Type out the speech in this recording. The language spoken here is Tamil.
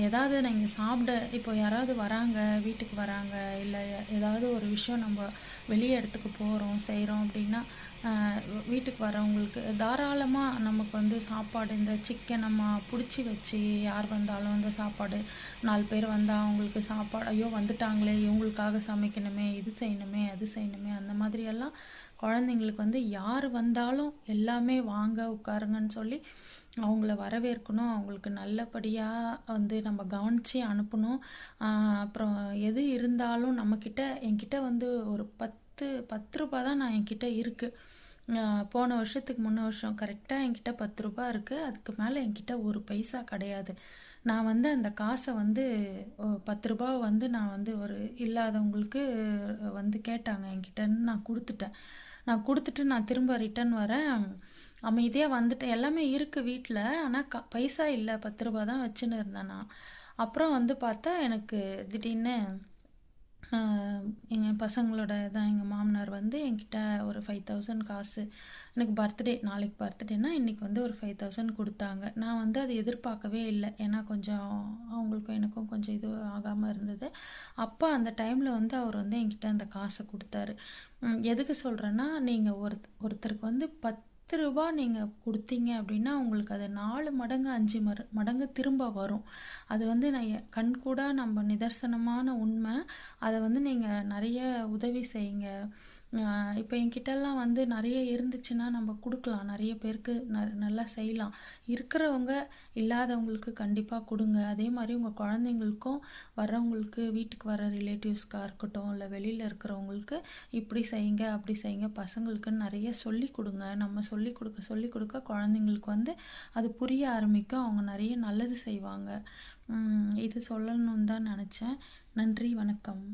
ஏதாவது நீங்கள் சாப்பிட இப்போ யாராவது வராங்க, வீட்டுக்கு வராங்க, இல்லை ஏதாவது ஒரு விஷயம் நம்ம வெளியே இடத்துக்கு போகிறோம் செய்கிறோம் அப்படின்னா வீட்டுக்கு வரவங்களுக்கு தாராளமாக நமக்கு வந்து சாப்பாடு இந்த சிக்கன் நம்ம பிடிச்சி வச்சு யார் வந்தாலும் அந்த சாப்பாடு 4 பேர் வந்தால் அவங்களுக்கு சாப்பாடு ஐயோ வந்துட்டாங்களே இவங்களுக்காக சமைக்கணுமே இது செய்யணுமே அது செய்யணுமே அந்த மாதிரியெல்லாம் குழந்தைங்களுக்கு வந்து யார் வந்தாலும் எல்லாமே வாங்க உட்காருங்கன்னு சொல்லி அவங்கள வரவேற்கணும், அவங்களுக்கு நல்லபடியாக வந்து நம்ம கவனித்து அனுப்பணும். அப்புறம் எது இருந்தாலும் என்கிட்ட வந்து ஒரு 10 ரூபா தான் நான் என்கிட்ட இருக்குது. போன வருஷத்துக்கு முன்ன வருஷம் கரெக்டாக என்கிட்ட 10 ரூபா இருக்குது. அதுக்கு மேலே என்கிட்ட ஒரு பைசா கிடையாது. நான் வந்து அந்த காசை வந்து 10 ரூபாவை வந்து நான் வந்து ஒரு இல்லாதவங்களுக்கு வந்து கேட்டாங்க என்கிட்டன்னு நான் கொடுத்துட்டு நான் திரும்ப ரிட்டர்ன் வரேன். அமைதியாக வந்துட்டேன். எல்லாமே இருக்குது வீட்டில். ஆனால் பைசா இல்லை, 10 ரூபா தான் வச்சுன்னு இருந்தேன் நான். அப்புறம் வந்து பார்த்தா எனக்கு திடீர்னு எங்கள் பசங்களோட எங்கள் மாமனார் வந்து என்கிட்ட ஒரு 5000 காசு எனக்கு நாளைக்கு பர்த்டேனா இன்றைக்கி வந்து ஒரு 5000 கொடுத்தாங்க. நான் வந்து அதை எதிர்பார்க்கவே இல்லை. ஏன்னா கொஞ்சம் அவங்களுக்கும் எனக்கும் கொஞ்சம் இது ஆகாமல் இருந்தது. அப்போ அந்த டைமில் வந்து அவர் வந்து என்கிட்ட அந்த காசை கொடுத்தாரு. எதுக்கு சொல்கிறேன்னா, நீங்கள் ஒருத்தருக்கு வந்து 10 ரூபா நீங்கள் கொடுத்தீங்க அப்படின்னா உங்களுக்கு அது 4 மடங்கு 5 மடங்கு திரும்ப வரும். அது வந்து நான் கண்கூடா நம்ம நிதர்சனமான உண்மை. அதை வந்து நீங்கள் நிறைய உதவி செய்யுங்க. இப்போ என்கிட்டலாம் வந்து நிறைய இருந்துச்சுன்னா நம்ம கொடுக்கலாம், நிறைய பேருக்கு நல்லா செய்யலாம். இருக்கிறவங்க இல்லாதவங்களுக்கு கண்டிப்பாக கொடுங்க. அதே மாதிரி உங்கள் குழந்தைங்களுக்கும் வர்றவங்களுக்கு வீட்டுக்கு வர ரிலேட்டிவ்ஸ்க்காக இருக்கட்டும், இல்லை வெளியில் இருக்கிறவங்களுக்கு இப்படி செய்யுங்க அப்படி செய்யுங்க, பசங்களுக்குன்னு நிறைய சொல்லி கொடுங்க. நம்ம சொல்லி கொடுக்க குழந்தைங்களுக்கு வந்து அது புரிய ஆரம்பிக்கும். அவங்க நிறைய நல்லது செய்வாங்க. இது சொல்லணும்னு தான் நினச்சேன். நன்றி, வணக்கம்.